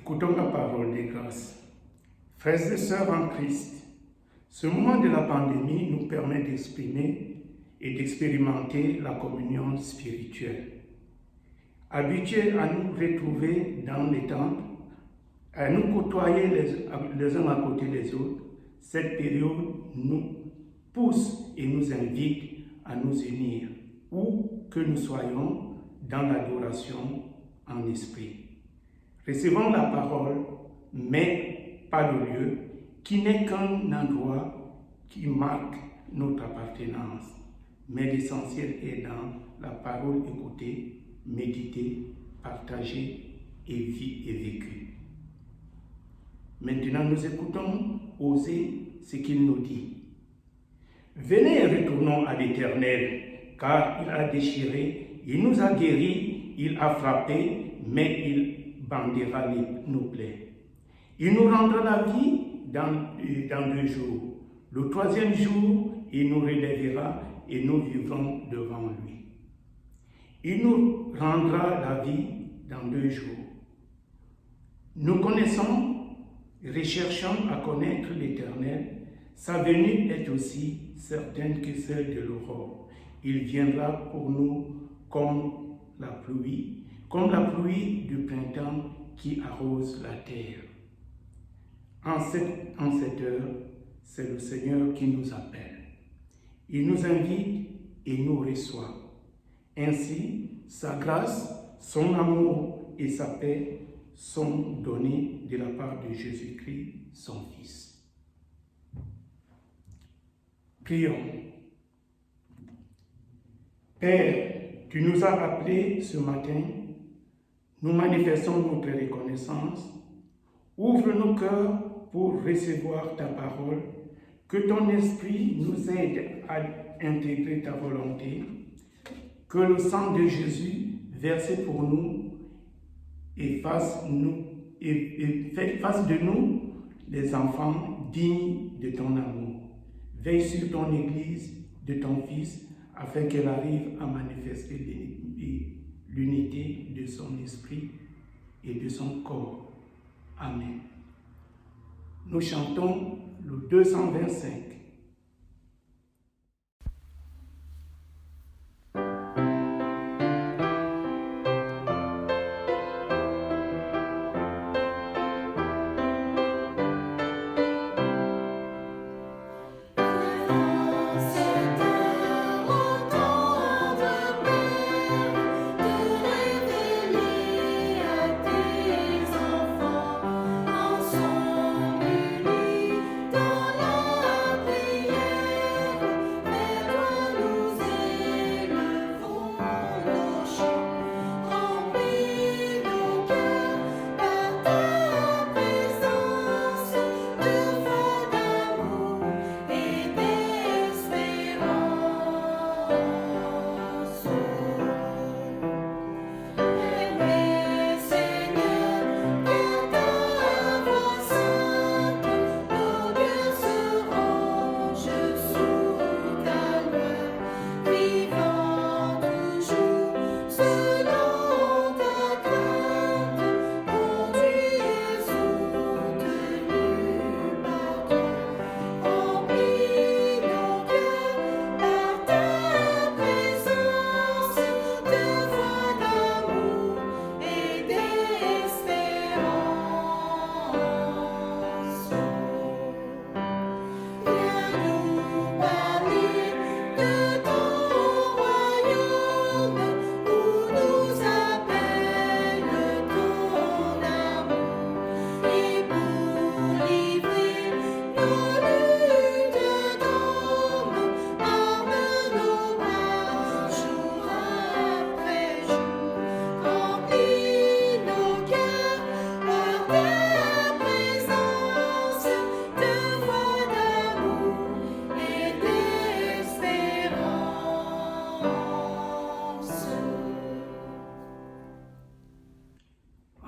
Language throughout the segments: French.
Écoutons la parole de grâce. Frères et sœurs en Christ, ce moment de la pandémie nous permet d'exprimer et d'expérimenter la communion spirituelle. Habitués à nous retrouver dans les temples, à nous côtoyer les uns à côté des autres, cette période nous pousse et nous invite à nous unir, où que nous soyons dans l'adoration en esprit. Recevons la parole, mais pas le lieu, qui n'est qu'un endroit qui marque notre appartenance. Mais l'essentiel est dans la parole écoutée, méditée, partagée et vécue. Maintenant, nous écoutons Osée ce qu'il nous dit. Venez et retournons à l'Éternel, car il a déchiré, il nous a guéris, il a frappé, mais il bandera nos plaies. Il nous rendra la vie dans 2 jours. Le 3e jour, il nous relèvera et nous vivrons devant lui. Il nous rendra la vie dans 2 jours. Nous recherchons à connaître l'Éternel. Sa venue est aussi certaine que celle de l'aurore. Il viendra pour nous comme la pluie du printemps qui arrose la terre. En cette heure, c'est le Seigneur qui nous appelle. Il nous invite et nous reçoit. Ainsi, sa grâce, son amour et sa paix sont donnés de la part de Jésus-Christ, son Fils. Prions. Père, tu nous as appelés ce matin. Nous manifestons notre reconnaissance. Ouvre nos cœurs pour recevoir ta parole. Que ton esprit nous aide à intégrer ta volonté. Que le sang de Jésus versé pour nous fasse de nous les enfants dignes de ton amour. Veille sur ton Église, de ton Fils, afin qu'elle arrive à manifester l'unité de son esprit et de son corps. Amen. Nous chantons le 225.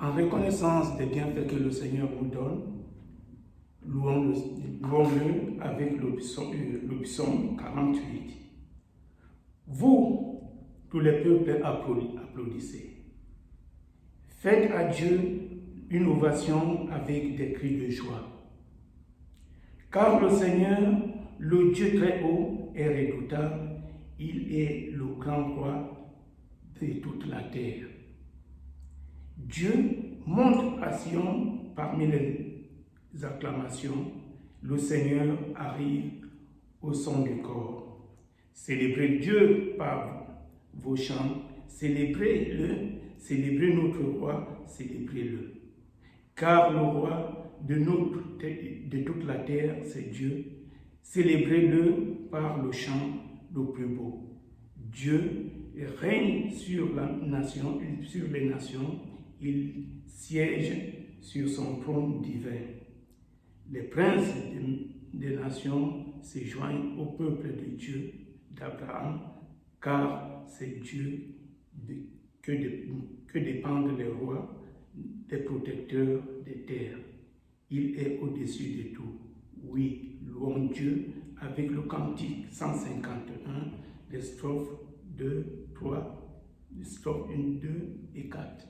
En reconnaissance des bienfaits que le Seigneur nous donne, louons-le avec le psaume 48. Vous, tous les peuples, applaudissez. Faites à Dieu une ovation avec des cris de joie. Car le Seigneur, le Dieu très haut et redoutable, il est le grand roi de toute la terre. Dieu monte à Sion parmi les acclamations. Le Seigneur arrive au son du corps. Célébrez Dieu par vos chants, célébrez-le, célébrez notre roi, célébrez-le. Car le roi de toute la terre, c'est Dieu. Célébrez-le par le chant le plus beau. Dieu règne sur les nations, il siège sur son trône divin. Les princes des nations se joignent au peuple de Dieu d'Abraham, car c'est Dieu que dépendent les rois, des protecteurs des terres. Il est au-dessus de tout. Oui, louons Dieu avec le cantique 151, les strophes 2, 3, les strophes 1, 2 et 4.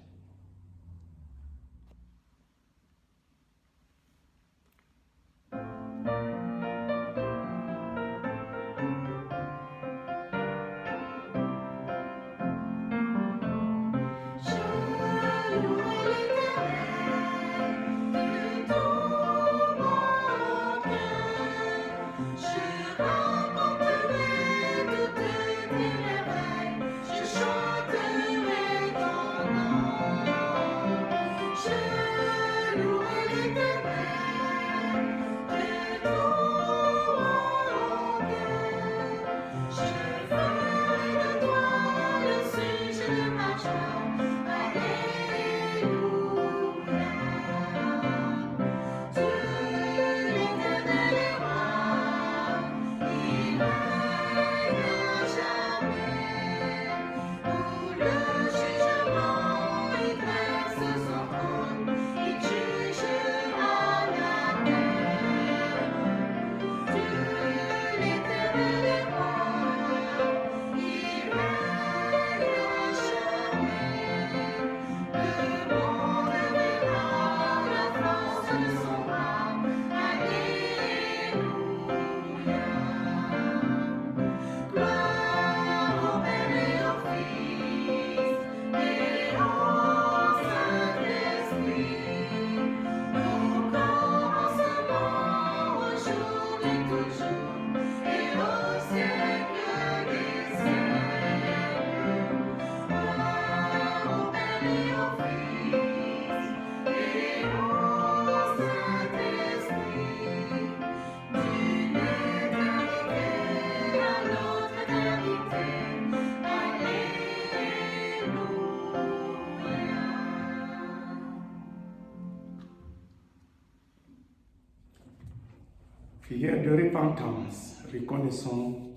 Prière de repentance, reconnaissons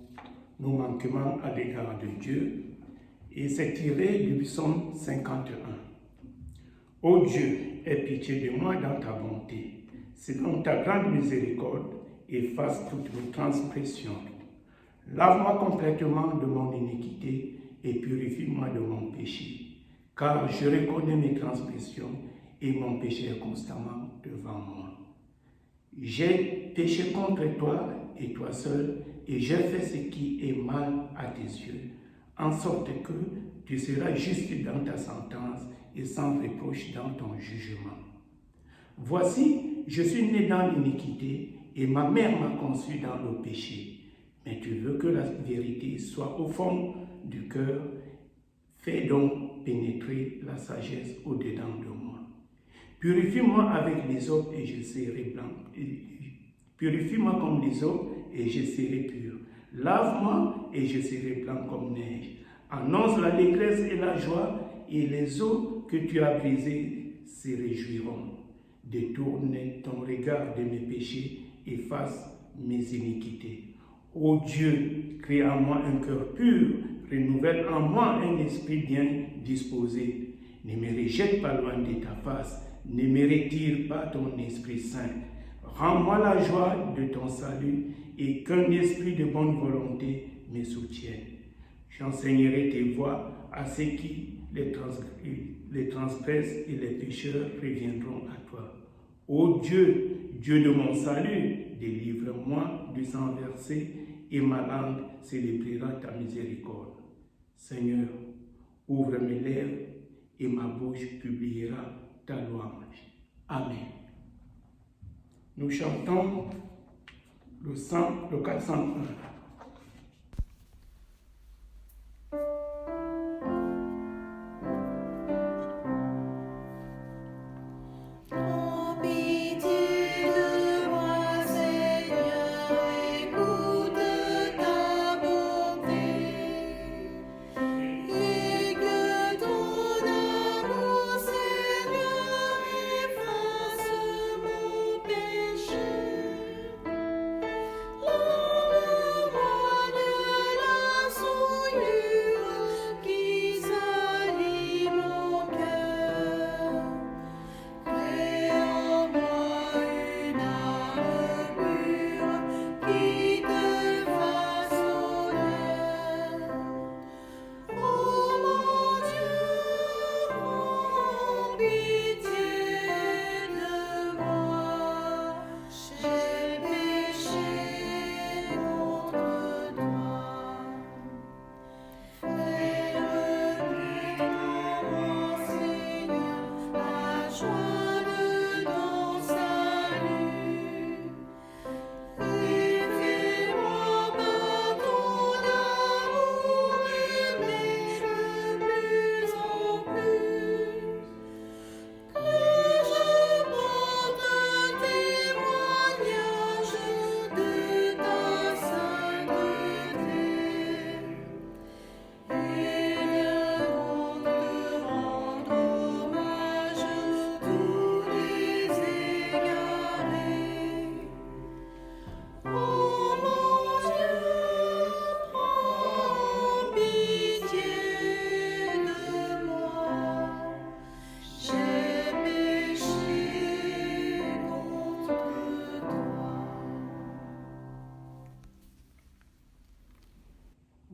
nos manquements à l'égard de Dieu, et c'est tiré du psaume 51. Ô Dieu, aie pitié de moi dans ta bonté, selon ta grande miséricorde, efface toutes mes transgressions. Lave-moi complètement de mon iniquité et purifie-moi de mon péché, car je reconnais mes transgressions et mon péché est constamment devant moi. J'ai péché contre toi et toi seul, et j'ai fait ce qui est mal à tes yeux, en sorte que tu seras juste dans ta sentence et sans reproche dans ton jugement. Voici, je suis né dans l'iniquité, et ma mère m'a conçu dans le péché. Mais tu veux que la vérité soit au fond du cœur, fais donc pénétrer la sagesse au-dedans de moi. Purifie-moi avec l'hysope et je serai blanc. Purifie-moi comme l'hysope et je serai pur. Lave-moi et je serai blanc comme neige. Annonce l'allégresse et la joie, et les eaux que tu as brisées se réjouiront. Détourne ton regard de mes péchés, efface mes iniquités. Ô Dieu, crée en moi un cœur pur, renouvelle en moi un esprit bien disposé. Ne me rejette pas loin de ta face, ne me retire pas ton Esprit Saint. Rends-moi la joie de ton salut et qu'un esprit de bonne volonté me soutienne. J'enseignerai tes voies à ceux qui les transgresses et les pécheurs reviendront à toi. Ô Dieu, Dieu de mon salut, délivre-moi du sang versé et ma langue célébrera ta miséricorde. Seigneur, ouvre mes lèvres et ma bouche publiera ta louange. Amen. Nous chantons le 401.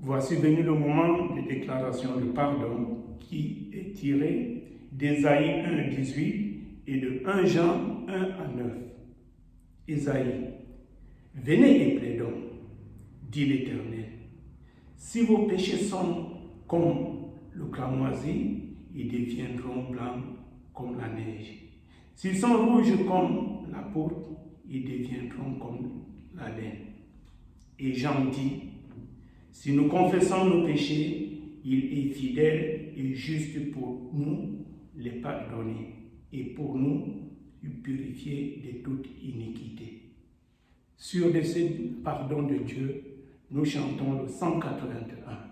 Voici venu le moment de déclaration de pardon qui est tiré d'Ésaïe 1, 18 et de 1 Jean 1 à 9. Ésaïe, venez et plaidons, dit l'Éternel. Si vos péchés sont comme le cramoisi, ils deviendront blancs comme la neige. S'ils sont rouges comme la pourpre, ils deviendront comme la laine. Et Jean dit, si nous confessons nos péchés, il est fidèle et juste pour nous les pardonner et pour nous purifier de toute iniquité. Sur ce pardon de Dieu, nous chantons le 181.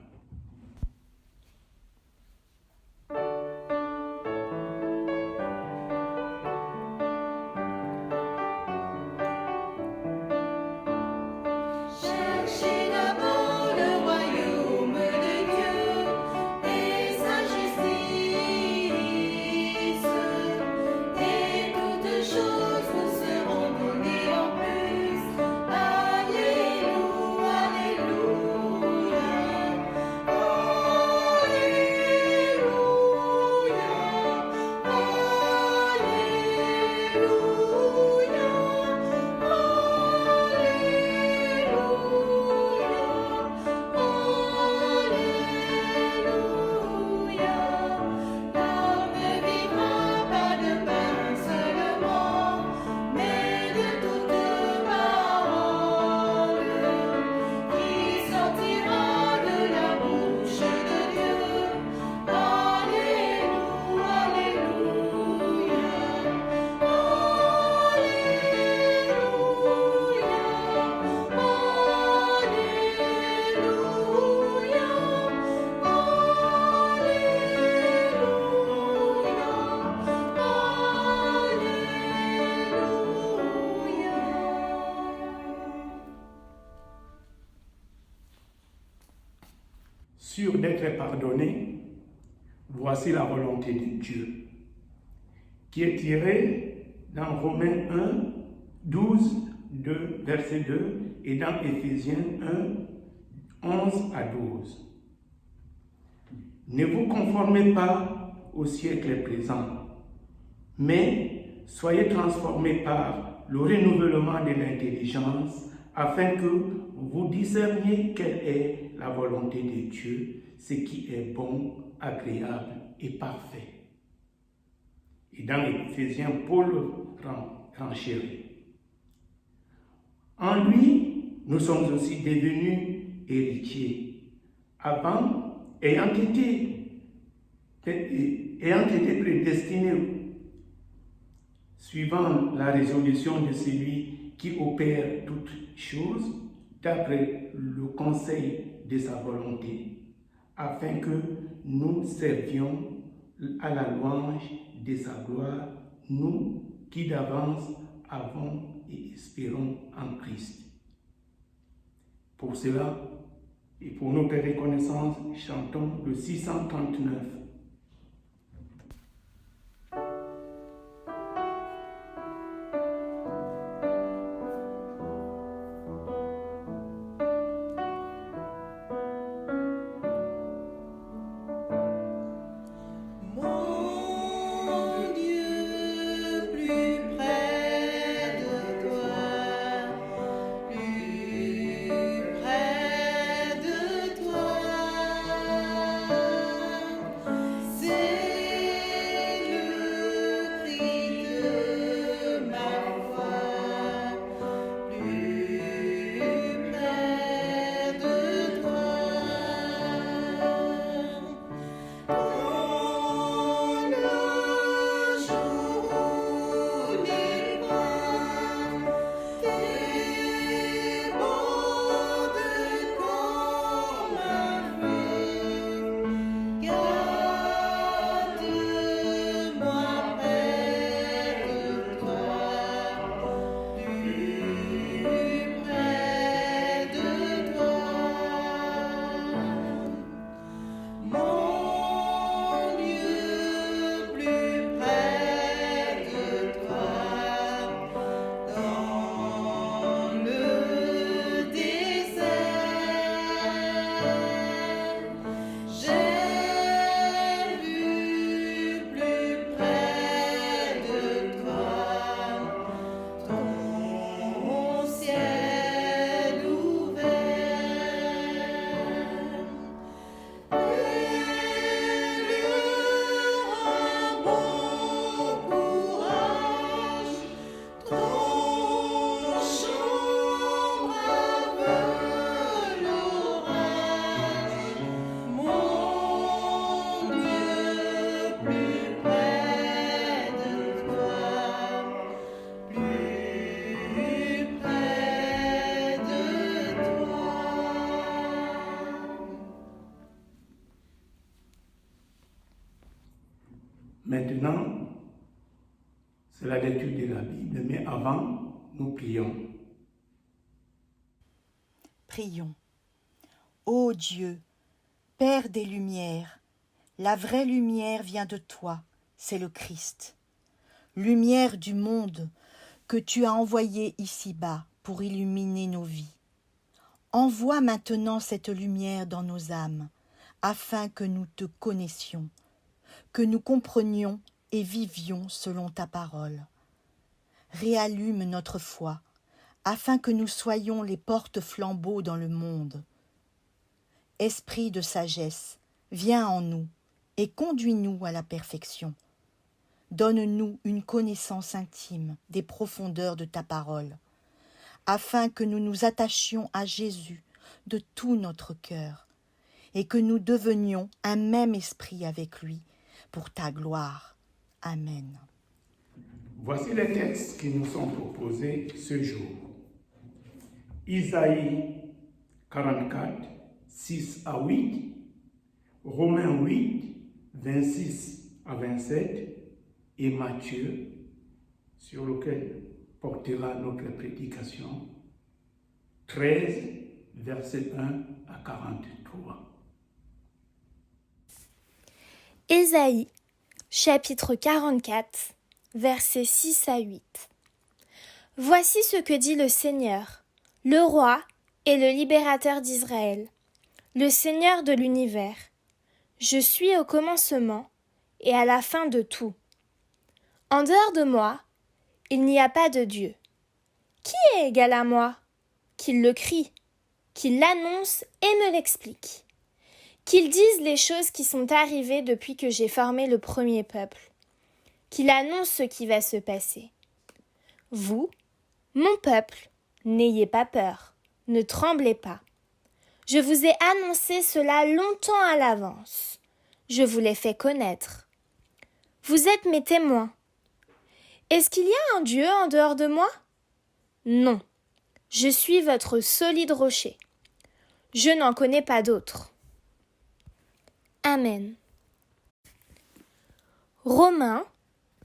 Sûr d'être pardonné, voici la volonté de Dieu, qui est tirée dans Romains 1, 12, 2, verset 2, et dans Éphésiens 1, 11 à 12. Ne vous conformez pas au siècle présent, mais soyez transformés par le renouvellement de l'intelligence afin que vous discerniez quelle est la volonté de Dieu, ce qui est bon, agréable et parfait. Et dans Éphésiens, Paul renchérit. En lui, nous sommes aussi devenus héritiers. Avant, ayant été prédestinés, suivant la résolution de celui qui opère toutes choses, d'après le conseil de sa volonté, afin que nous servions à la louange de sa gloire, nous qui d'avance avons et espérons en Christ. Pour cela, et pour notre reconnaissance, chantons le 639. Maintenant, c'est la lecture de la Bible, mais avant, nous prions. Prions. Ô Dieu, Père des Lumières, la vraie lumière vient de toi, c'est le Christ. Lumière du monde que tu as envoyé ici-bas pour illuminer nos vies. Envoie maintenant cette lumière dans nos âmes, afin que nous te connaissions, que nous comprenions et vivions selon ta parole. Réallume notre foi, afin que nous soyons les porte-flambeaux dans le monde. Esprit de sagesse, viens en nous et conduis-nous à la perfection. Donne-nous une connaissance intime des profondeurs de ta parole, afin que nous nous attachions à Jésus de tout notre cœur et que nous devenions un même esprit avec lui pour ta gloire. Amen. Voici les textes qui nous sont proposés ce jour. Isaïe 44, 6 à 8, Romains 8, 26 à 27 et Matthieu, sur lequel portera notre prédication, 13, verset 1 à 43. Ésaïe, chapitre 44, versets 6 à 8. Voici ce que dit le Seigneur, le roi et le libérateur d'Israël, le Seigneur de l'univers. je suis au commencement et à la fin de tout. En dehors de moi, il n'y a pas de Dieu. Qui est égal à moi? Qu'il le crie, qu'il l'annonce et me l'explique. Qu'il dise les choses qui sont arrivées depuis que j'ai formé le premier peuple. Qu'il annonce ce qui va se passer. Vous, mon peuple, n'ayez pas peur, ne tremblez pas. Je vous ai annoncé cela longtemps à l'avance. Je vous l'ai fait connaître. Vous êtes mes témoins. Est-ce qu'il y a un Dieu en dehors de moi? Non. Je suis votre solide rocher. Je n'en connais pas d'autre. Amen. Romains,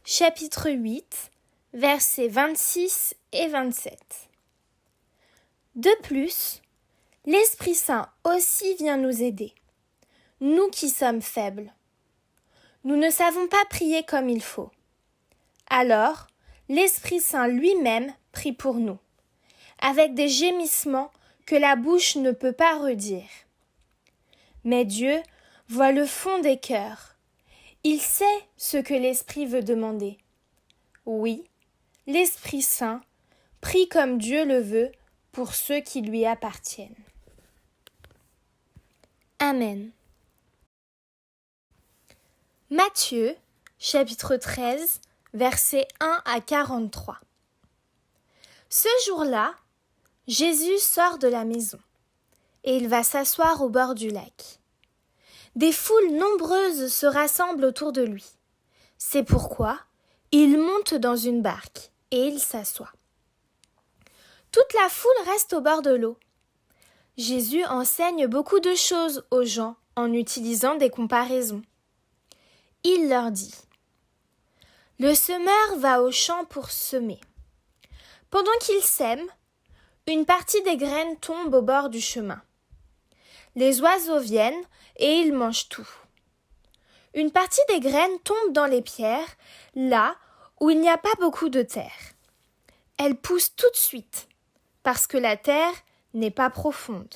chapitre 8, versets 26 et 27. De plus, l'Esprit Saint aussi vient nous aider, nous qui sommes faibles. Nous ne savons pas prier comme il faut. Alors, l'Esprit Saint lui-même prie pour nous, avec des gémissements que la bouche ne peut pas redire. Mais Dieu voit le fond des cœurs. Il sait ce que l'Esprit veut demander. Oui, l'Esprit Saint prie comme Dieu le veut pour ceux qui lui appartiennent. Amen. Matthieu, chapitre 13, versets 1 à 43. Ce jour-là, Jésus sort de la maison et il va s'asseoir au bord du lac. Des foules nombreuses se rassemblent autour de lui. C'est pourquoi il monte dans une barque et il s'assoit. Toute la foule reste au bord de l'eau. Jésus enseigne beaucoup de choses aux gens en utilisant des comparaisons. Il leur dit : Le semeur va au champ pour semer. Pendant qu'il sème, une partie des graines tombe au bord du chemin. Les oiseaux viennent et ils mangent tout. Une partie des graines tombe dans les pierres, là où il n'y a pas beaucoup de terre. Elles poussent tout de suite, parce que la terre n'est pas profonde.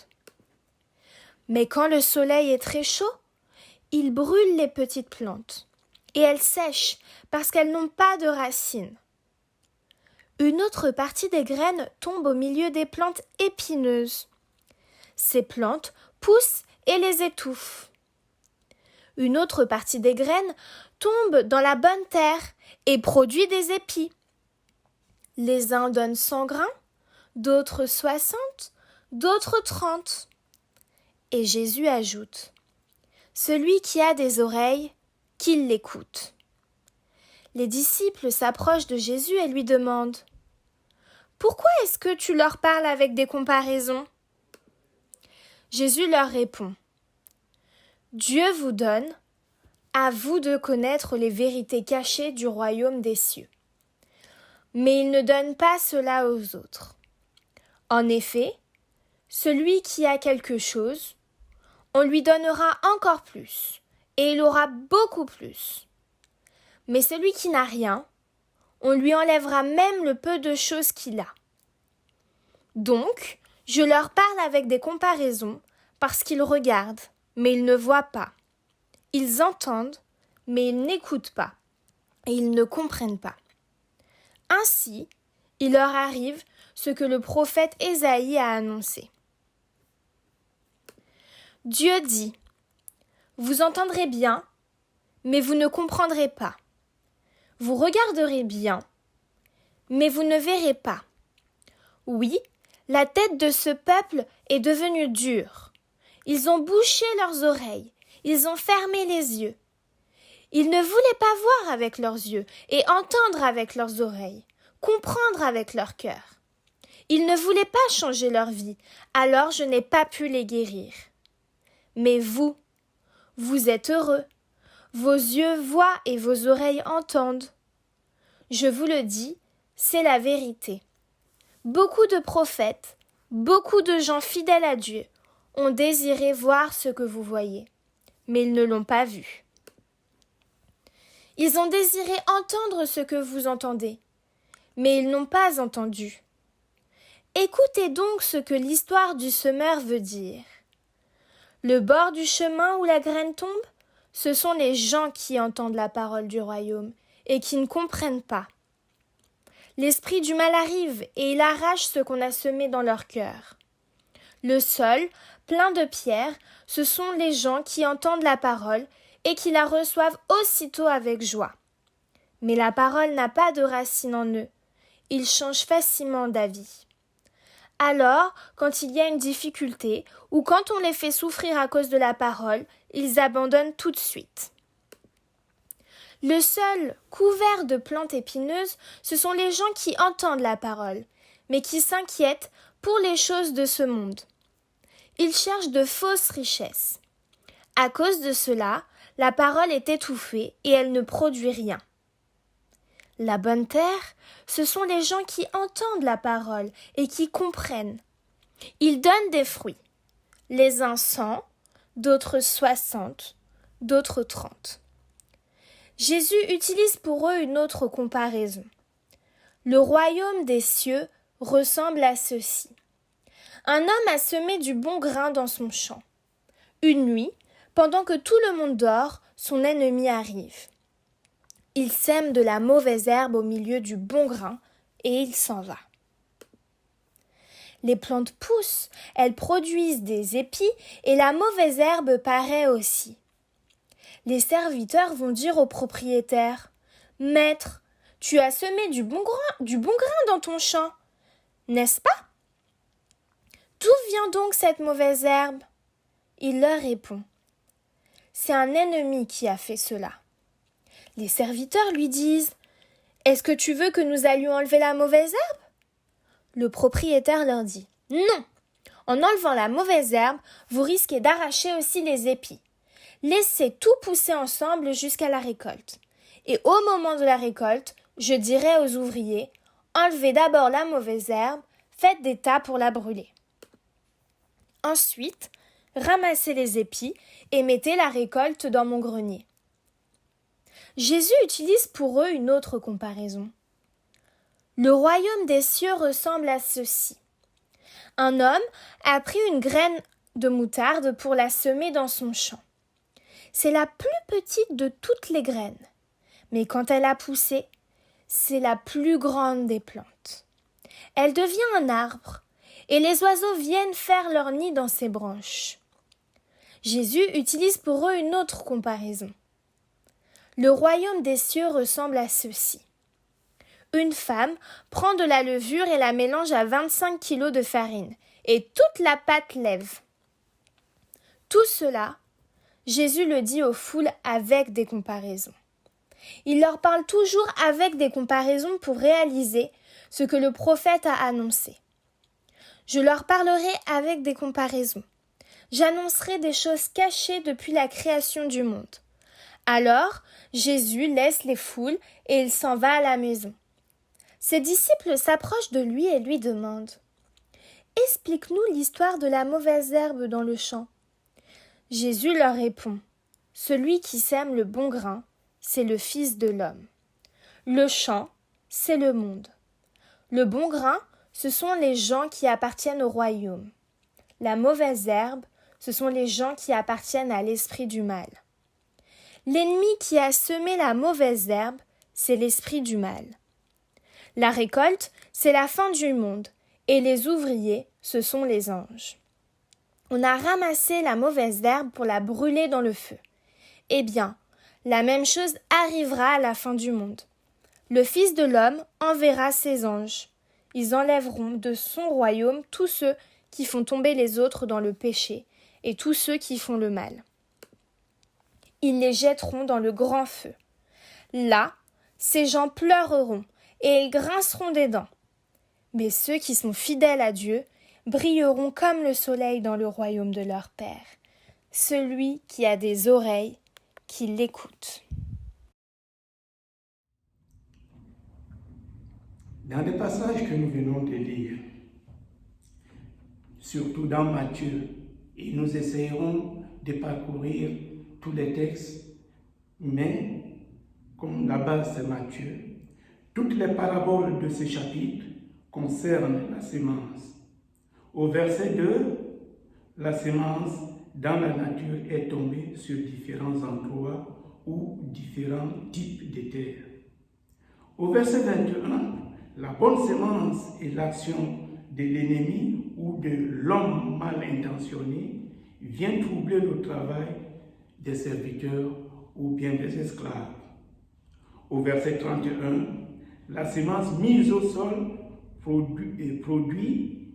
Mais quand le soleil est très chaud, il brûle les petites plantes, et elles sèchent parce qu'elles n'ont pas de racines. Une autre partie des graines tombe au milieu des plantes épineuses. Ces plantes poussent et les étouffent. Une autre partie des graines tombe dans la bonne terre et produit des épis. Les uns donnent 100 grains, d'autres 60, d'autres 30. Et Jésus ajoute : Celui qui a des oreilles, qu'il l'écoute. Les disciples s'approchent de Jésus et lui demandent : Pourquoi est-ce que tu leur parles avec des comparaisons ? Jésus leur répond : Dieu vous donne, à vous de connaître les vérités cachées du royaume des cieux. Mais il ne donne pas cela aux autres. En effet, celui qui a quelque chose, on lui donnera encore plus, et il aura beaucoup plus. Mais celui qui n'a rien, on lui enlèvera même le peu de choses qu'il a. Donc, je leur parle avec des comparaisons, parce qu'ils regardent, mais ils ne voient pas. Ils entendent, mais ils n'écoutent pas, et ils ne comprennent pas. Ainsi, il leur arrive ce que le prophète Ésaïe a annoncé. Dieu dit : Vous entendrez bien, mais vous ne comprendrez pas. Vous regarderez bien, mais vous ne verrez pas. Oui, la tête de ce peuple est devenue dure. Ils ont bouché leurs oreilles, ils ont fermé les yeux. Ils ne voulaient pas voir avec leurs yeux et entendre avec leurs oreilles, comprendre avec leur cœur. Ils ne voulaient pas changer leur vie, alors je n'ai pas pu les guérir. Mais vous, vous êtes heureux. Vos yeux voient et vos oreilles entendent. Je vous le dis, c'est la vérité. Beaucoup de prophètes, beaucoup de gens fidèles à Dieu ont désiré voir ce que vous voyez, mais ils ne l'ont pas vu. Ils ont désiré entendre ce que vous entendez, mais ils n'ont pas entendu. Écoutez donc ce que l'histoire du semeur veut dire. Le bord du chemin où la graine tombe, ce sont les gens qui entendent la parole du royaume et qui ne comprennent pas. L'esprit du mal arrive et il arrache ce qu'on a semé dans leur cœur. Le sol, plein de pierres, ce sont les gens qui entendent la parole et qui la reçoivent aussitôt avec joie. Mais la parole n'a pas de racine en eux. Ils changent facilement d'avis. Alors, quand il y a une difficulté ou quand on les fait souffrir à cause de la parole, ils abandonnent tout de suite. Le sol couvert de plantes épineuses, ce sont les gens qui entendent la parole, mais qui s'inquiètent pour les choses de ce monde. Ils cherchent de fausses richesses. À cause de cela, la parole est étouffée et elle ne produit rien. La bonne terre, ce sont les gens qui entendent la parole et qui comprennent. Ils donnent des fruits. Les uns 100, d'autres 60, d'autres 30. Jésus utilise pour eux une autre comparaison. Le royaume des cieux ressemble à ceci. Un homme a semé du bon grain dans son champ. Une nuit, pendant que tout le monde dort, son ennemi arrive. Il sème de la mauvaise herbe au milieu du bon grain et il s'en va. Les plantes poussent, elles produisent des épis et la mauvaise herbe paraît aussi. Les serviteurs vont dire au propriétaire « Maître, tu as semé du bon grain dans ton champ, n'est-ce pas ? D'où vient donc cette mauvaise herbe ?» Il leur répond « C'est un ennemi qui a fait cela. » Les serviteurs lui disent « Est-ce que tu veux que nous allions enlever la mauvaise herbe ?» Le propriétaire leur dit « Non, en enlevant la mauvaise herbe, vous risquez d'arracher aussi les épis. Laissez tout pousser ensemble jusqu'à la récolte. Et au moment de la récolte, je dirai aux ouvriers « Enlevez d'abord la mauvaise herbe, faites des tas pour la brûler. Ensuite, ramassez les épis et mettez la récolte dans mon grenier. » Jésus utilise pour eux une autre comparaison. Le royaume des cieux ressemble à ceci. Un homme a pris une graine de moutarde pour la semer dans son champ. C'est la plus petite de toutes les graines, mais quand elle a poussé, c'est la plus grande des plantes. Elle devient un arbre, et les oiseaux viennent faire leur nid dans ses branches. Jésus utilise pour eux une autre comparaison. Le royaume des cieux ressemble à ceci. Une femme prend de la levure et la mélange à 25 kilos de farine, et toute la pâte lève. Tout cela, Jésus le dit aux foules avec des comparaisons. Il leur parle toujours avec des comparaisons pour réaliser ce que le prophète a annoncé. Je leur parlerai avec des comparaisons. J'annoncerai des choses cachées depuis la création du monde. Alors, Jésus laisse les foules et il s'en va à la maison. Ses disciples s'approchent de lui et lui demandent « Explique-nous l'histoire de la mauvaise herbe dans le champ. » Jésus leur répond « Celui qui sème le bon grain, c'est le Fils de l'homme. Le champ, c'est le monde. Le bon grain, ce sont les gens qui appartiennent au royaume. La mauvaise herbe, ce sont les gens qui appartiennent à l'esprit du mal. L'ennemi qui a semé la mauvaise herbe, c'est l'esprit du mal. La récolte, c'est la fin du monde, et les ouvriers, ce sont les anges. On a ramassé la mauvaise herbe pour la brûler dans le feu. Eh bien, la même chose arrivera à la fin du monde. Le Fils de l'homme enverra ses anges. Ils enlèveront de son royaume tous ceux qui font tomber les autres dans le péché et tous ceux qui font le mal. Ils les jetteront dans le grand feu. Là, ces gens pleureront et ils grinceront des dents. Mais ceux qui sont fidèles à Dieu brilleront comme le soleil dans le royaume de leur Père. Celui qui a des oreilles, qui l'écoute. Dans les passages que nous venons de lire, surtout dans Matthieu, et nous essayerons de parcourir tous les textes, mais comme la base c'est Matthieu, toutes les paraboles de ce chapitre concernent la sémence. Au verset 2, la sémence dans la nature est tombée sur différents endroits ou différents types de terres. Au verset 21, la bonne semence est l'action de l'ennemi ou de l'homme mal intentionné vient troubler le travail des serviteurs ou bien des esclaves. Au verset 31, la semence mise au sol produit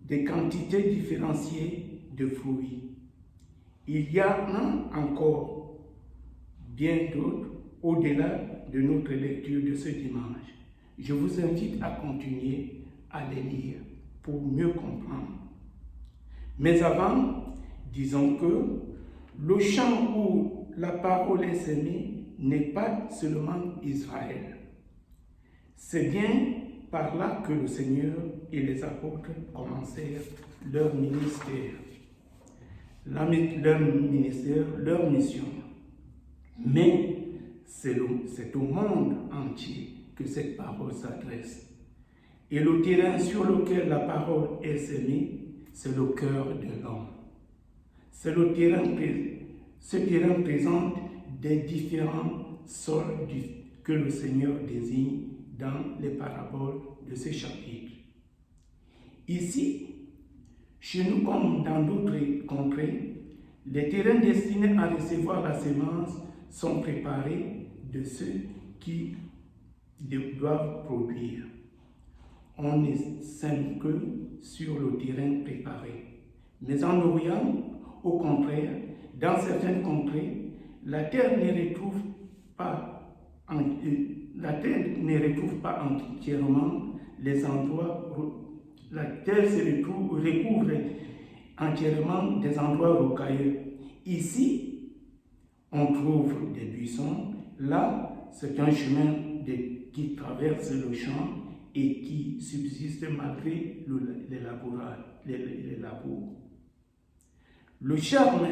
des quantités différenciées de fruits. Il y en a encore bien d'autres au-delà de notre lecture de ce dimanche. Je vous invite à continuer à les lire pour mieux comprendre. Mais avant, disons que le champ où la parole est semée n'est pas seulement Israël. C'est bien par là que le Seigneur et les apôtres commencèrent leur ministère, leur mission. Mais c'est au monde entier que cette parole s'adresse. Et le terrain sur lequel la parole est semée, c'est le cœur de l'homme. Ce terrain présente des différents sols que le Seigneur désigne dans les paraboles de ce chapitre. Ici, chez nous comme dans d'autres contrées, les terrains destinés à recevoir la semence sont préparés de ceux qui doivent produire. On ne sème que sur le terrain préparé. Mais en Orient, au contraire, dans certaines contrées, la terre ne retrouve pas entièrement les endroits. La terre recouvre entièrement des endroits rocailleux. Ici, on trouve des buissons. Là, c'est un chemin qui traverse le champ et qui subsiste malgré les labours. Le charme,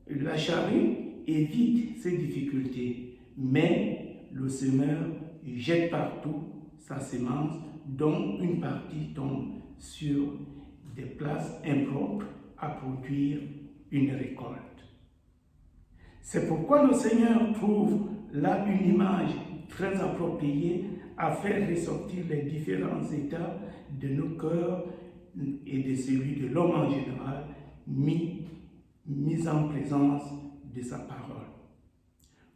la charrue évite ces difficultés, mais le semeur jette partout sa semence, dont une partie tombe sur des places impropres à produire une récolte. C'est pourquoi le Seigneur trouve là une image très appropriée à faire ressortir les différents états de nos cœurs et de celui de l'homme en général, mis en présence de sa parole.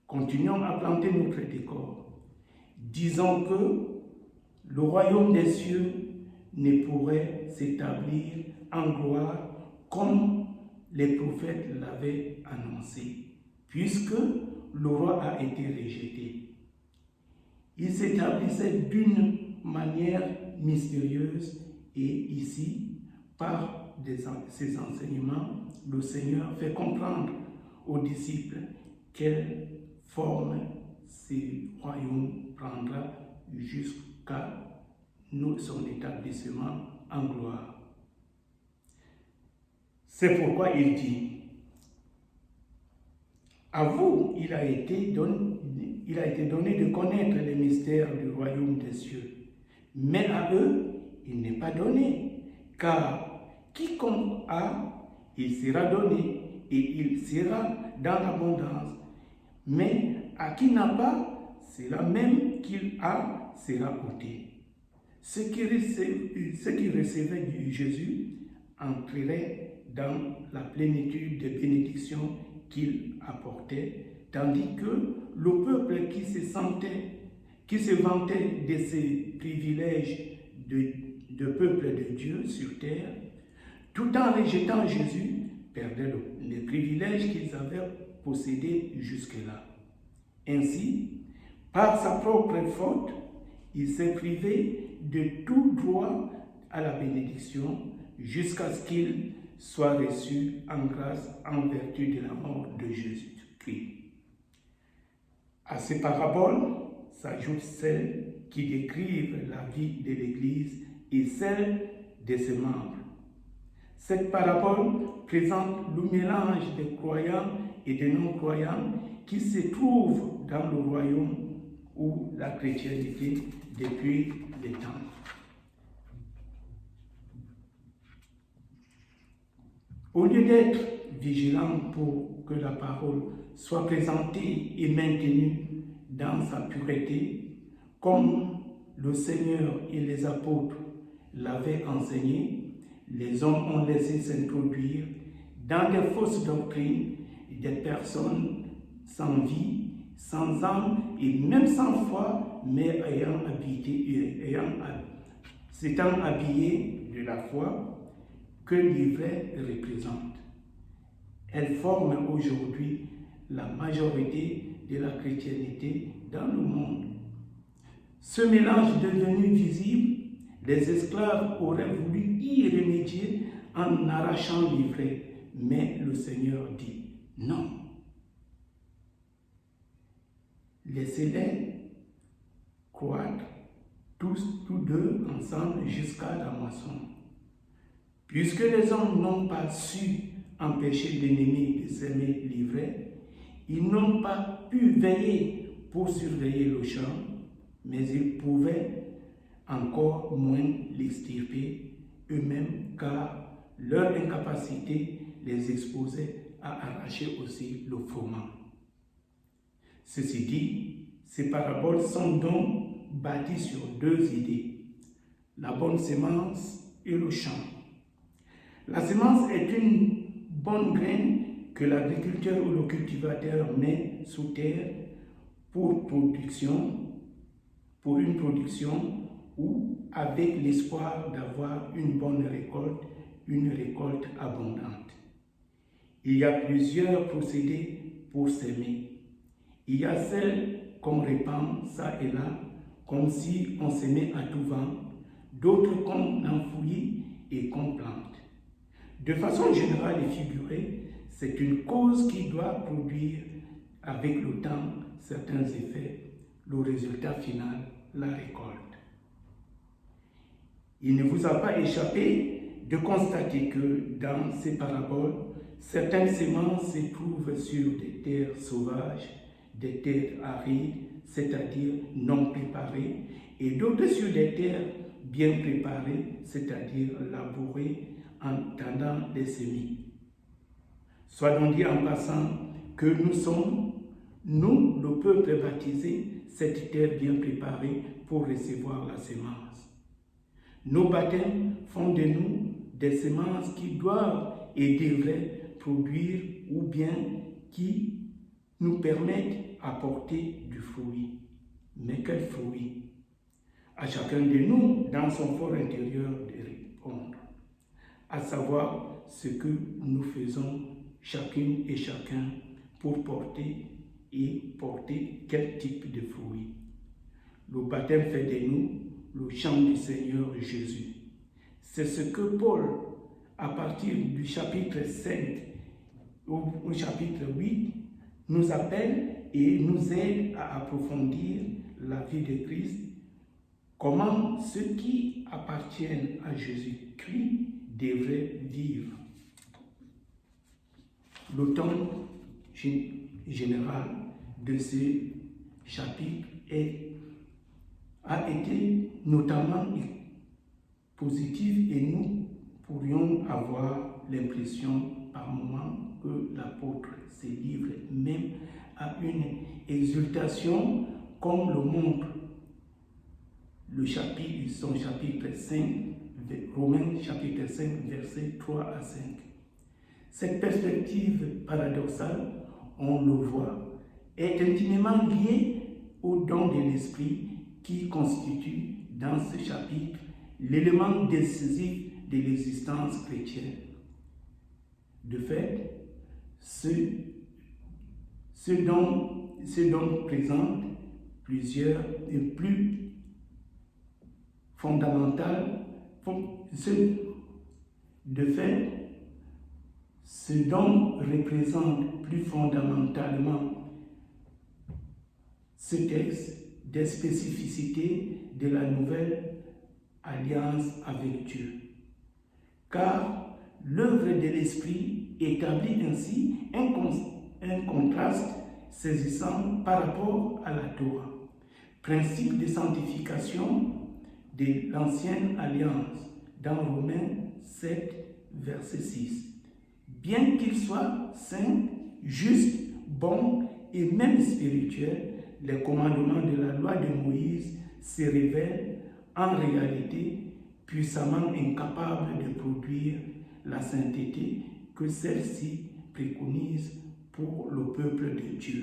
Continuons à planter notre décor. Disons que le royaume des cieux ne pourrait s'établir en gloire comme les prophètes l'avaient annoncé, puisque le roi a été rejeté. Il s'établissait d'une manière mystérieuse et ici, par ses enseignements, le Seigneur fait comprendre aux disciples quelle forme ce royaume prendra jusqu'à son établissement en gloire. C'est pourquoi il dit, à vous, il a été donné de connaître les mystères du royaume des cieux, mais à eux, il n'est pas donné, car quiconque a, il sera donné, et il sera dans l'abondance. Mais à qui n'a pas, c'est là même qu'il a, sera ôté. Ceux qui recevaient de Jésus entreraient dans la plénitude des bénédictions qu'il apportait, tandis que le peuple qui se vantait de ses privilèges de peuple de Dieu sur terre, tout en rejetant Jésus, perdait les privilèges qu'ils avaient possédés jusque-là. Ainsi, par sa propre faute, il s'est privé de tout droit à la bénédiction jusqu'à ce qu'il soit reçu en grâce en vertu de la mort de Jésus-Christ. À ces paraboles s'ajoutent celles qui décrivent la vie de l'Église et celle de ses membres. Cette parabole présente le mélange des croyants et des non-croyants qui se trouvent dans le royaume ou la chrétienté depuis les temps. Au lieu d'être vigilants pour que la parole soit présentée et maintenue dans sa pureté, comme le Seigneur et les apôtres l'avaient enseigné. Les hommes ont laissé s'introduire dans des fausses doctrines des personnes sans vie, sans âme et même sans foi, mais s'étant habillées de la foi que l'ivraie représente. Elles forment aujourd'hui la majorité de la chrétienté dans le monde. Ce mélange devenu visible, les esclaves auraient voulu y remédier en arrachant l'ivraie, mais le Seigneur dit non. Laissez-les croître tous deux ensemble jusqu'à la moisson. Puisque les hommes n'ont pas su empêcher l'ennemi de s'aimer l'ivraie, ils n'ont pas pu veiller pour surveiller le champ, mais ils pouvaient encore moins l'extirper eux-mêmes, car leur incapacité les exposait à arracher aussi le froment. Ceci dit, ces paraboles sont donc bâties sur deux idées, la bonne sémence et le champ. La sémence est une bonne graine que l'agriculteur ou le cultivateur met sous terre pour une production ou avec l'espoir d'avoir une bonne récolte, une récolte abondante. Il y a plusieurs procédés pour s'aimer. Il y a celle qu'on répand ça et là, comme si on s'aimait à tout vent, d'autres qu'on enfouit et qu'on plante. De façon générale et figurée, c'est une cause qui doit produire avec le temps certains effets, le résultat final, la récolte. Il ne vous a pas échappé de constater que dans ces paraboles, certaines semences se trouvent sur des terres sauvages, des terres arides, c'est-à-dire non préparées, et d'autres sur des terres bien préparées, c'est-à-dire labourées en tendant les semis. Soit donc dit en passant que nous sommes, nous, le peuple baptisé, cette terre bien préparée pour recevoir la semence. Nos baptêmes font de nous des semences qui doivent et devraient produire ou bien qui nous permettent d'apporter du fruit. Mais quel fruit? À chacun de nous, dans son fort intérieur, de répondre, à savoir ce que nous faisons chacune et chacun pour porter quel type de fruit. Le baptême fait de nous le chant du Seigneur Jésus. C'est ce que Paul, à partir du chapitre 5 au chapitre 8, nous appelle et nous aide à approfondir la vie de Christ, comment ceux qui appartiennent à Jésus-Christ devraient vivre. Le ton général de ce chapitre a été notamment positif et nous pourrions avoir l'impression par moments que l'apôtre se livre même à une exultation comme le montre son chapitre 5, Romains chapitre 5, versets 3 à 5. Cette perspective paradoxale, on le voit, est intimement liée au don de l'Esprit qui constitue dans ce chapitre l'élément décisif de l'existence chrétienne. De fait, ce don présente plusieurs et plus fondamentales. De fait, ce don représente plus fondamentalement ce texte des spécificités de la nouvelle alliance avec Dieu. Car l'œuvre de l'Esprit établit ainsi un contraste saisissant par rapport à la Torah, principe de sanctification de l'ancienne alliance dans Romains 7, verset 6. bien qu'il soit saint, juste, bon et même spirituel, les commandements de la loi de Moïse se révèlent en réalité puissamment incapables de produire la sainteté que celle-ci préconise pour le peuple de Dieu.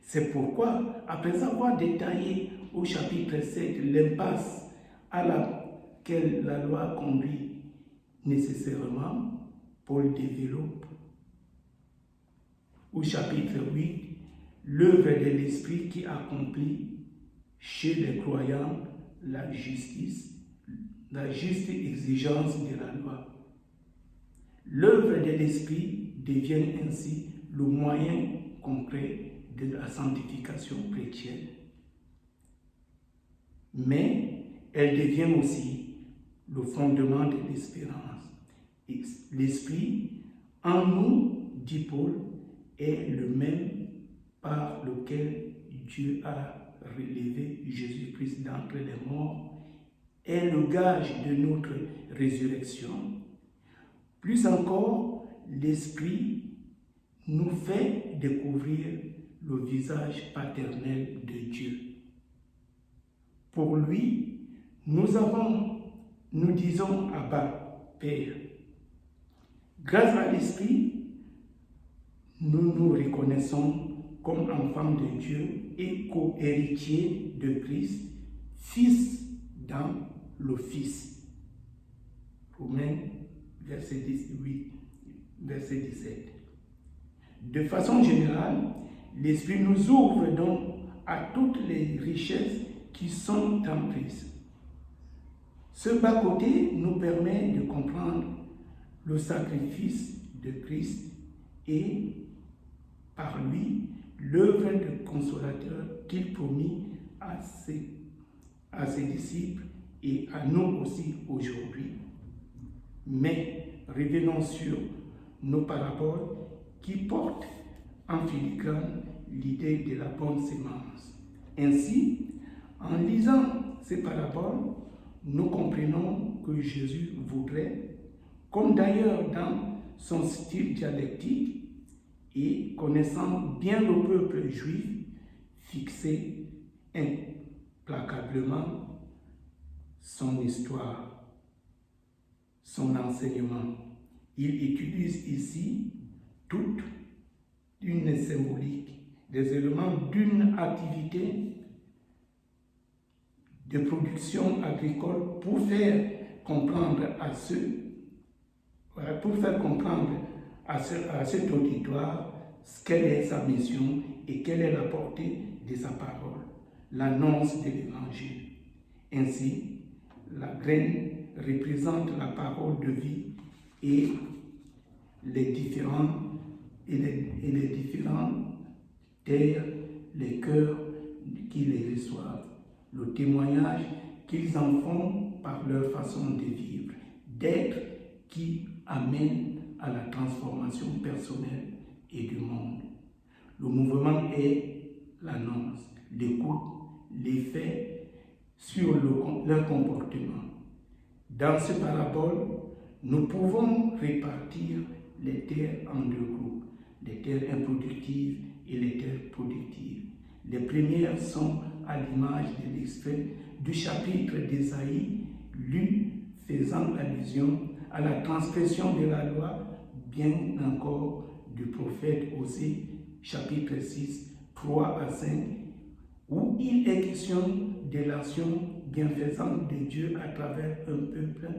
C'est pourquoi, après avoir détaillé au chapitre 7 l'impasse à laquelle la loi conduit nécessairement, Paul développe au chapitre 8 l'œuvre de l'Esprit qui accomplit chez les croyants la justice, la juste exigence de la loi. L'œuvre de l'Esprit devient ainsi le moyen concret de la sanctification chrétienne. Mais elle devient aussi le fondement de l'espérance. L'Esprit en nous, dit Paul, est le même par lequel Dieu a relevé Jésus-Christ d'entre les morts, est le gage de notre résurrection. Plus encore, l'Esprit nous fait découvrir le visage paternel de Dieu. Pour lui, nous disons Abba, Père. Grâce à l'Esprit, nous nous reconnaissons comme enfants de Dieu et co-héritiers de Christ, fils dans le Fils. Romains, verset 18, verset 17. De façon générale, l'Esprit nous ouvre donc à toutes les richesses qui sont en Christ. Ce bas-côté nous permet de comprendre le sacrifice de Christ et, par lui, l'œuvre de consolateur qu'il promit à ses disciples et à nous aussi aujourd'hui. Mais revenons sur nos paraboles qui portent en filigrane l'idée de la bonne sémence. Ainsi, en lisant ces paraboles, nous comprenons que Jésus voudrait, comme d'ailleurs dans son style dialectique et connaissant bien le peuple juif, fixer implacablement son histoire, son enseignement. Il utilise ici toute une symbolique, des éléments d'une activité de production agricole pour faire comprendre à cet auditoire quelle est sa mission et quelle est la portée de sa parole, l'annonce de l'évangile. Ainsi, la graine représente la parole de vie et les différents terres, les cœurs qui les reçoivent, le témoignage qu'ils en font par leur façon de vivre, d'être qui amène à la transformation personnelle et du monde. Le mouvement est l'annonce, l'écoute, l'effet sur leur comportement. Dans ce parabole, nous pouvons répartir les terres en deux groupes, les terres improductives et les terres productives. Les premières sont à l'image de l'extrait du chapitre d'Ésaïe, lu faisant allusion à la transgression de la loi, bien encore du prophète Osée, chapitre 6, 3 à 5, où il est question de l'action bienfaisante de Dieu à travers un peuple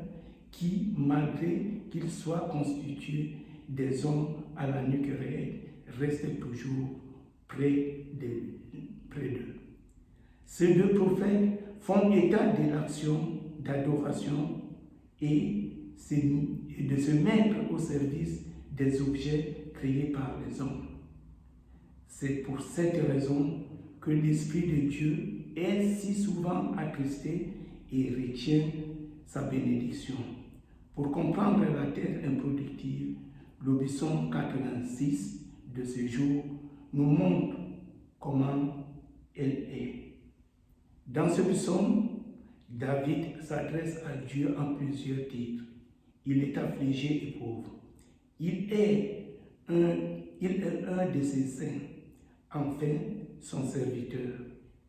qui, malgré qu'il soit constitué des hommes à la nuque raide, reste toujours près d'eux. Ces deux prophètes font état de l'action d'adoration et de se mettre au service des objets créés par les hommes. C'est pour cette raison que l'Esprit de Dieu est si souvent attristé et retient sa bénédiction. Pour comprendre la terre improductive, le psaume 86 de ce jour nous montre comment elle est. Dans ce psaume, David s'adresse à Dieu en plusieurs titres. Il est affligé et pauvre. Il est un de ses saints, enfin son serviteur.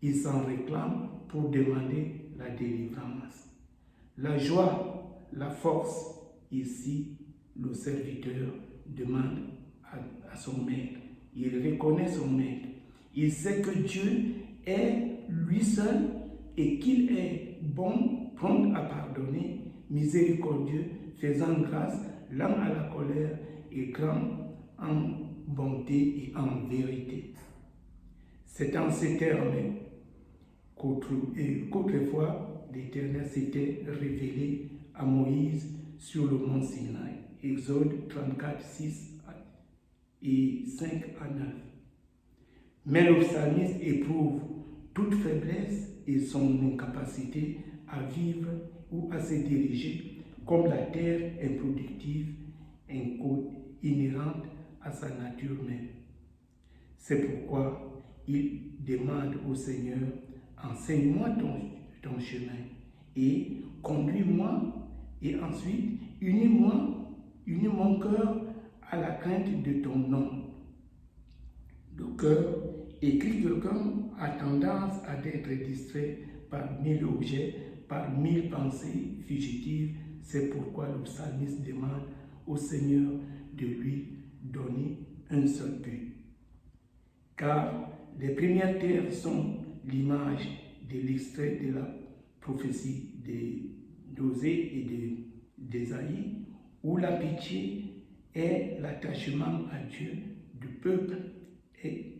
Il s'en réclame pour demander la délivrance. La joie, la force, ici, le serviteur demande à son maître. Il reconnaît son maître. Il sait que Dieu est lui seul et qu'il est bon, prompt à pardonner, miséricordieux, faisant grâce, lent à la colère et grand en bonté et en vérité. C'est en ces termes qu'autrefois l'Éternel s'était révélé à Moïse sur le mont Sinaï. Exode 34, 6 et 5 à 9. Mais le psalmiste éprouve toute faiblesse et son incapacité à vivre ou à se diriger comme la terre improductive, inhérente à sa nature même. C'est pourquoi il demande au Seigneur, enseigne-moi ton chemin et conduis-moi, et ensuite unis mon cœur à la crainte de ton nom. Le cœur, écrit quelqu'un, a tendance à être distrait par 1000 objets, par 1000 pensées fugitives. C'est pourquoi le psalmiste demande au Seigneur de lui donner un seul but. Car les premières terres sont l'image de l'extrait de la prophétie d'Osée et d'Ésaïe, où la pitié est l'attachement à Dieu du peuple, et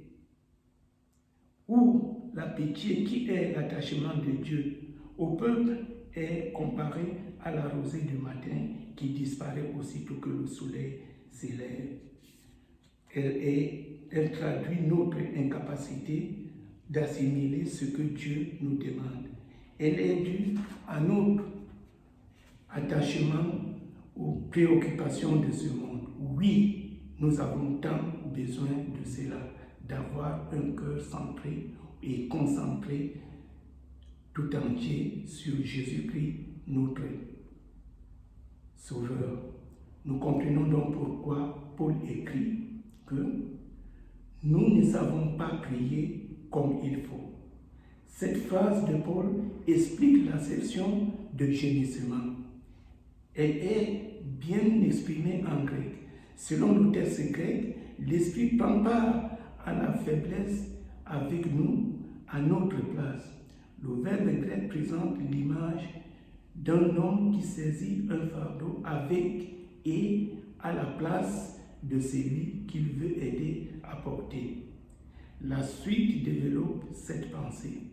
où la pitié qui est l'attachement de Dieu au peuple est comparée à la rosée du matin qui disparaît aussitôt que le soleil s'élève. Elle traduit notre incapacité d'assimiler ce que Dieu nous demande. Elle est due à notre attachement aux préoccupations de ce monde. Oui, nous avons tant besoin de cela, d'avoir un cœur centré et concentré tout entier sur Jésus-Christ, notre Sauveur. Nous comprenons donc pourquoi Paul écrit que nous ne savons pas prier comme il faut. Cette phrase de Paul explique l'acception de gémissement. Elle est bien exprimée en grec. Selon le texte grec, l'Esprit prend part à la faiblesse avec nous, à notre place. Le verbe grec présente l'image d'un homme qui saisit un fardeau avec et à la place de celui qu'il veut aider à porter. La suite développe cette pensée.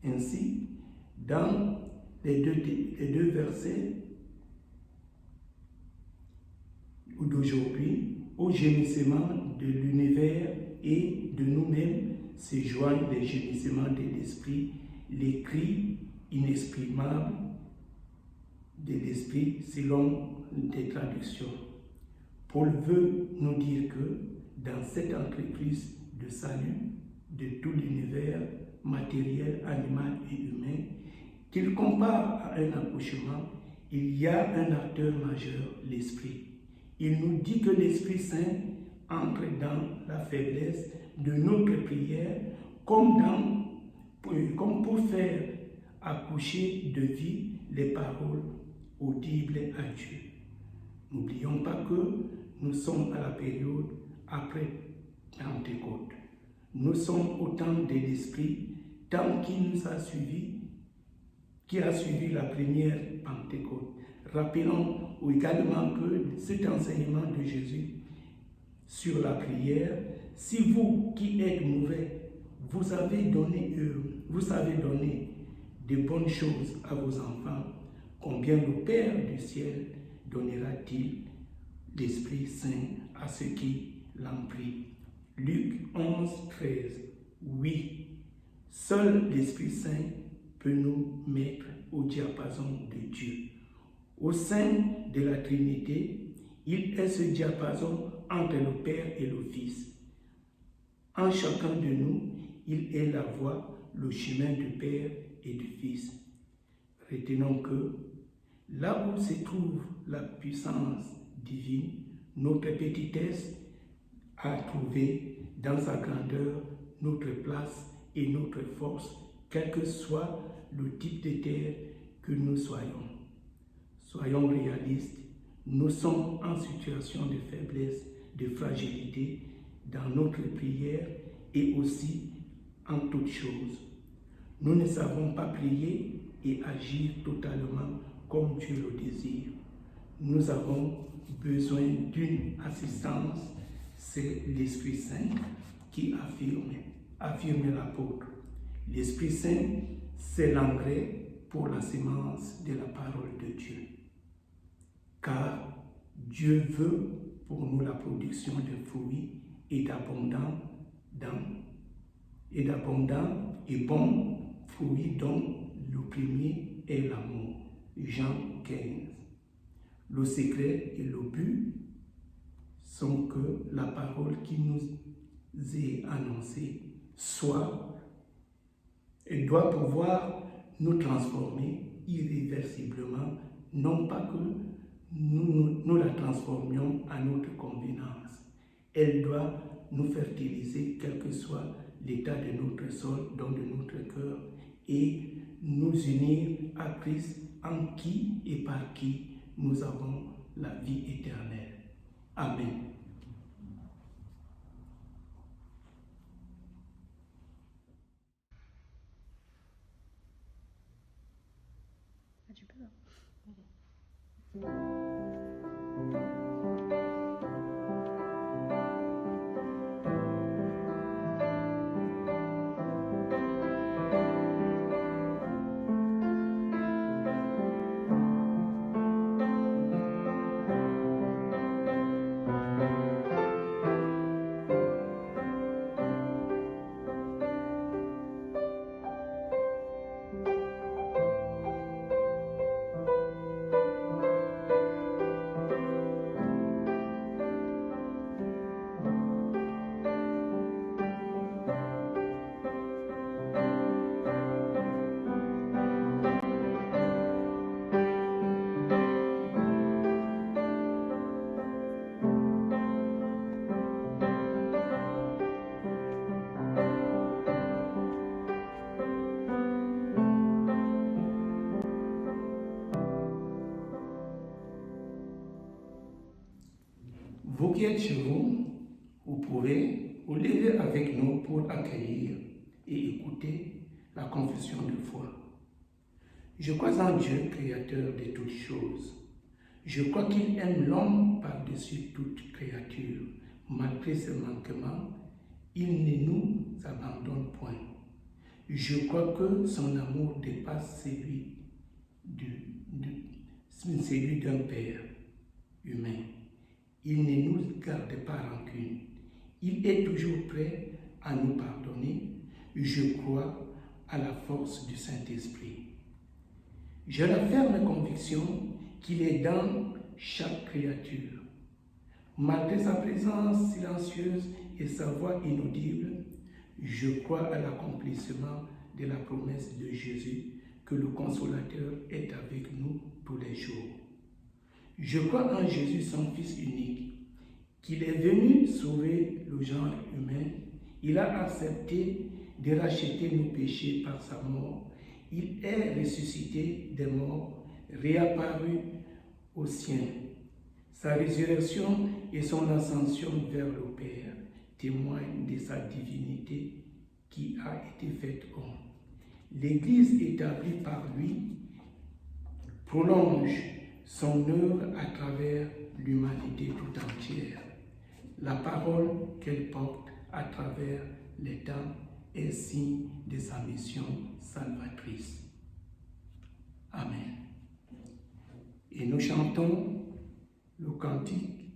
Ainsi, dans les deux versets d'aujourd'hui, au gémissement de l'univers et de nous-mêmes se joignent les gémissements de l'esprit, les cris inexprimables de l'esprit selon des traductions. Paul veut nous dire que dans cette entreprise de salut de tout l'univers matériel, animal et humain, qu'il compare à un accouchement, il y a un acteur majeur, l'esprit. Il nous dit que l'Esprit Saint entre dans la faiblesse de notre prière comme pour faire accoucher de vie les paroles audibles à Dieu. N'oublions pas que nous sommes à la période après Pentecôte. Nous sommes au temps de l'Esprit, tant qu'il nous a suivis, qui a suivi la première Pentecôte. Rappelons également que cet enseignement de Jésus sur la prière, si vous qui êtes mauvais, vous savez donner de bonnes choses à vos enfants, combien le Père du ciel donnera-t-il l'Esprit Saint à ceux qui l'en prient. Luc 11, 13. Oui, seul l'Esprit Saint peut nous mettre au diapason de Dieu. Au sein de la Trinité, il est ce diapason entre le Père et le Fils. En chacun de nous, il est la voie, le chemin du Père et du Fils. Retenons que là où se trouve la puissance divine, notre petitesse a trouvé dans sa grandeur notre place et notre force, quel que soit le type de terre que nous soyons. Soyons réalistes, nous sommes en situation de faiblesse, de fragilité dans notre prière et aussi en toutes choses. Nous ne savons pas prier et agir totalement comme Dieu le désire. Nous avons besoin d'une assistance, c'est l'Esprit Saint qui affirme l'apôtre. L'Esprit Saint, c'est l'engrais pour la sémence de la parole de Dieu. Car Dieu veut pour nous la production de fruits et d'abondants et bons fruits dont le premier est l'amour. Jean 15. Le secret et le but sont que la parole qui nous est annoncée doit pouvoir nous transformer irréversiblement, non pas que nous la transformions à notre convenance. Elle doit nous fertiliser, quel que soit l'état de notre sol, donc de notre cœur, et nous unir à Christ, en qui et par qui nous avons la vie éternelle. Amen. Tu peux, hein. Vous qui êtes chez vous, vous pouvez vous lever avec nous pour accueillir et écouter la confession de foi. Je crois en Dieu, créateur de toutes choses. Je crois qu'il aime l'homme par-dessus toute créature. Malgré ses manquements, il ne nous abandonne point. Je crois que son amour dépasse celui d'un père humain. Il ne nous garde pas rancune. Il est toujours prêt à nous pardonner. Je crois à la force du Saint-Esprit. J'ai la ferme conviction qu'il est dans chaque créature. Malgré sa présence silencieuse et sa voix inaudible, je crois à l'accomplissement de la promesse de Jésus que le Consolateur est avec nous tous les jours. Je crois en Jésus, son Fils unique, qu'il est venu sauver le genre humain. Il a accepté de racheter nos péchés par sa mort. Il est ressuscité des morts, réapparu aux siens. Sa résurrection et son ascension vers le Père témoignent de sa divinité qui a été faite homme. L'Église établie par lui prolonge son œuvre à travers l'humanité tout entière. La parole qu'elle porte à travers les temps est signe de sa mission salvatrice. Amen. Et nous chantons le cantique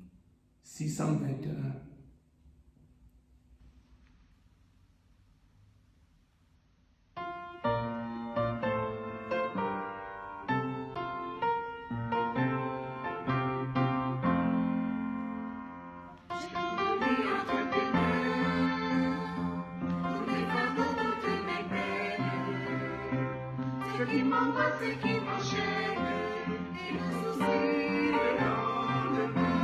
621. Ce qui m'angoisse et qui m'enchaîne, et me soucie le lendemain.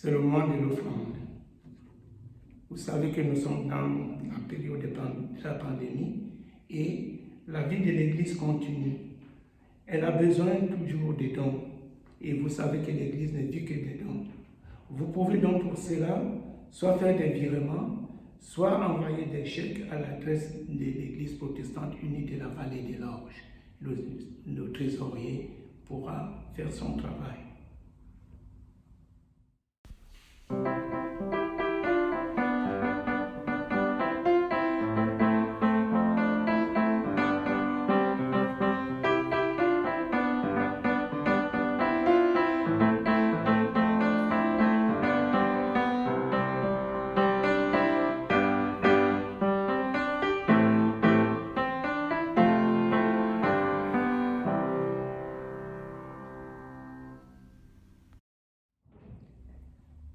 C'est le mois de l'offrande. Vous savez que nous sommes dans la période de la pandémie et la vie de l'Église continue. Elle a besoin toujours de dons. Et vous savez que l'Église ne vit que des dons. Vous pouvez donc pour cela soit faire des virements, soit envoyer des chèques à l'adresse de l'Église protestante unie de la vallée de l'Orge. Le trésorier pourra faire son travail.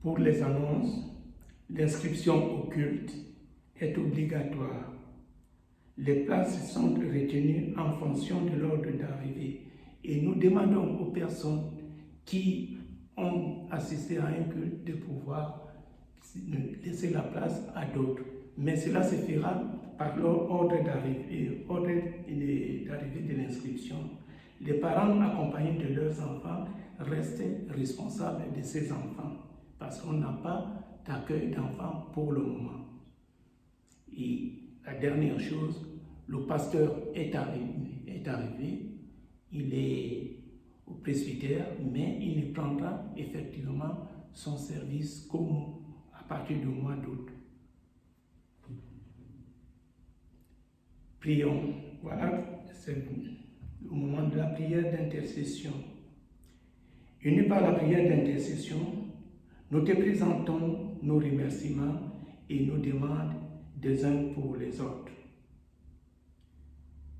Pour les annonces, l'inscription au culte est obligatoire. Les places sont retenues en fonction de l'ordre d'arrivée et nous demandons aux personnes qui ont assisté à un culte de pouvoir laisser la place à d'autres. Mais cela se fera par l'ordre d'arrivée de l'inscription. Les parents accompagnés de leurs enfants restent responsables de ces enfants parce qu'on n'a pas d'accueil d'enfants pour le moment. Et la dernière chose, le pasteur est arrivé, il est au presbytère, mais il ne prendra effectivement son service comme à partir du mois d'août. Prions. Voilà, c'est le moment de la prière d'intercession. Unis par la prière d'intercession, nous te présentons nos remerciements et nos demandes des uns pour les autres.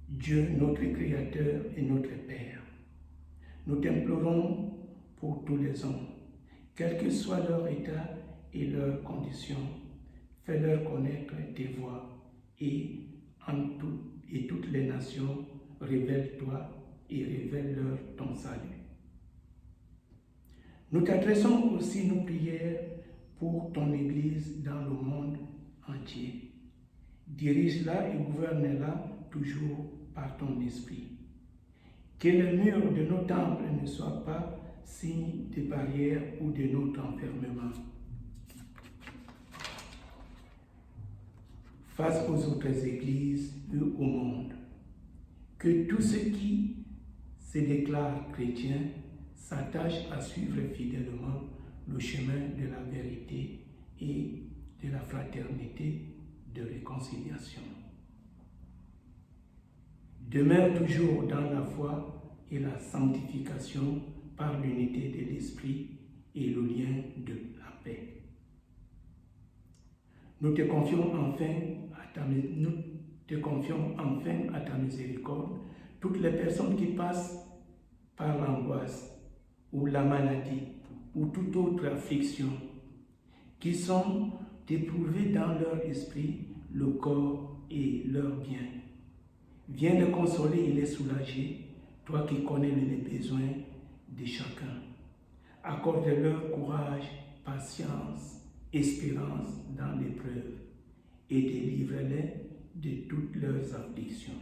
Dieu, notre Créateur et notre Père, nous t'implorons pour tous les hommes, quel que soit leur état et leurs conditions, fais-leur connaître tes voies et toutes les nations, révèle-toi et révèle-leur ton salut. Nous t'adressons aussi nos prières pour ton Église dans le monde entier. Dirige-la et gouverne-la toujours par ton esprit. Que les murs de nos temples ne soient pas signe de barrière ou de notre enfermement. Face aux autres églises et au monde, que tous ceux qui se déclarent chrétiens s'attachent à suivre fidèlement le chemin de la vérité et de la fraternité de réconciliation. Demeure toujours dans la foi et la sanctification par l'unité de l'esprit et le lien de la paix. Nous te confions enfin à ta miséricorde toutes les personnes qui passent par l'angoisse ou la maladie ou toute autre affliction, qui sont éprouvées dans leur esprit, le corps et leur bien. Viens les consoler et les soulager, toi qui connais les besoins de chacun. Accorde-leur courage, patience, espérance dans l'épreuve et délivre-les de toutes leurs afflictions.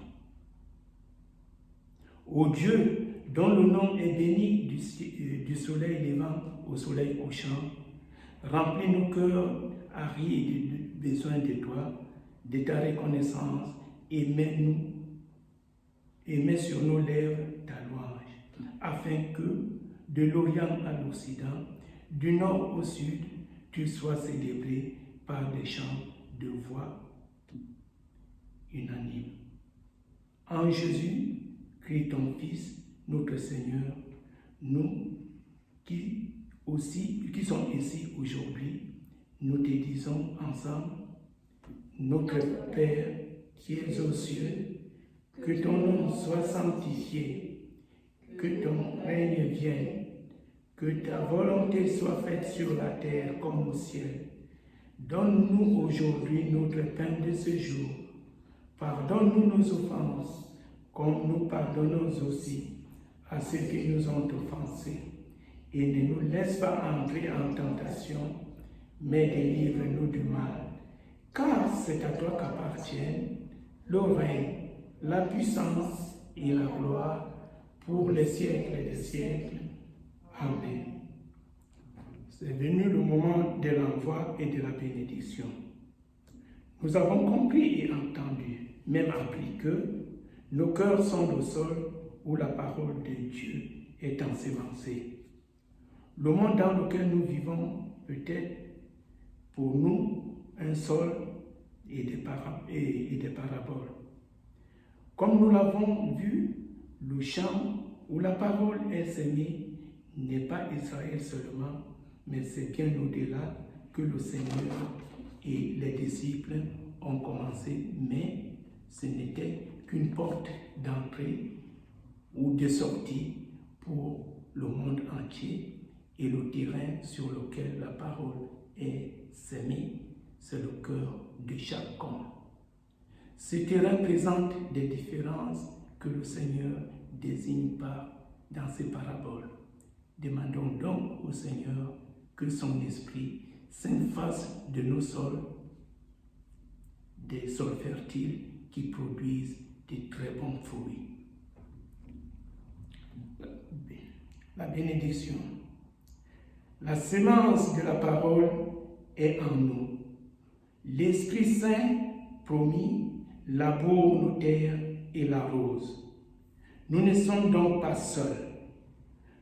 Ô Dieu, dont le nom est béni du soleil levant au soleil couchant, remplis nos cœurs arides de besoin de toi, de ta reconnaissance, et mets sur nos lèvres ta louange, afin que, de l'Orient à l'Occident, du nord au sud, tu sois célébré par des chants de voix unanimes. En Jésus, Christ ton Fils, notre Seigneur, nous qui sommes ici aujourd'hui, nous te disons ensemble, notre Père qui es aux cieux, que ton nom soit sanctifié, que ton règne vienne, que ta volonté soit faite sur la terre comme au ciel. Donne-nous aujourd'hui notre pain de ce jour. Pardonne-nous nos offenses, comme nous pardonnons aussi à ceux qui nous ont offensés. et ne nous laisse pas entrer en tentation, mais délivre-nous du mal. Car c'est à toi qu'appartiennent le règne, la puissance et la gloire pour les siècles des siècles. Amen. C'est venu le moment de l'envoi et de la bénédiction. Nous avons compris et entendu, même appris que nos cœurs sont le sol où la parole de Dieu est ensemencée. Le monde dans lequel nous vivons peut être pour nous un sol et des paraboles. Comme nous l'avons vu, le champ où la parole est semée n'est pas Israël seulement, mais c'est bien au-delà que le Seigneur et les disciples ont commencé, mais ce n'était qu'une porte d'entrée ou de sortie pour le monde entier, et le terrain sur lequel la parole est semée, c'est le cœur de chaque homme. Ce terrain présente des différences que le Seigneur désigne dans ses paraboles. Demandons donc au Seigneur que son esprit s'efface de nos sols, des sols fertiles qui produisent de très bons fruits. La bénédiction. La semence de la parole est en nous. L'Esprit Saint promis laboure nos terres et l'arrose. Nous ne sommes donc pas seuls.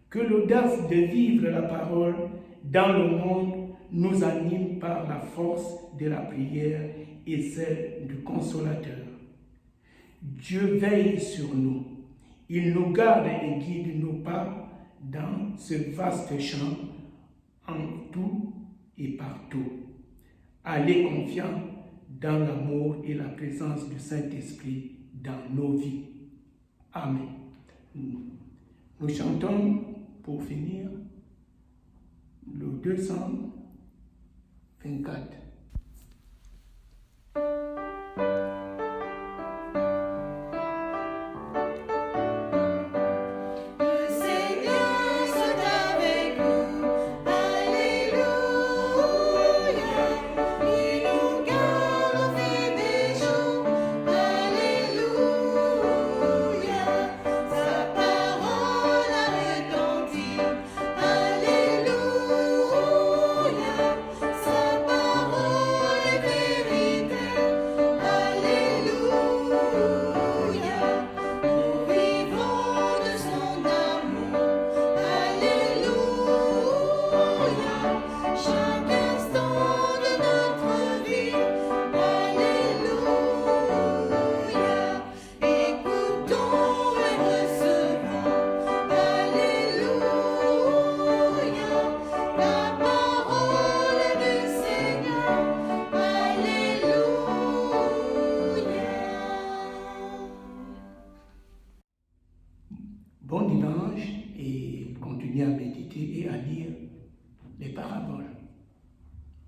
Que l'audace de vivre la parole dans le monde nous anime par la force de la prière et celle du Consolateur. Dieu veille sur nous. Il nous garde et guide nos pas dans ce vaste champ, en tout et partout. Allez confiants dans l'amour et la présence du Saint-Esprit dans nos vies. Amen. Nous chantons pour finir le 224. Bon dimanche et continuez à méditer et à lire les paraboles.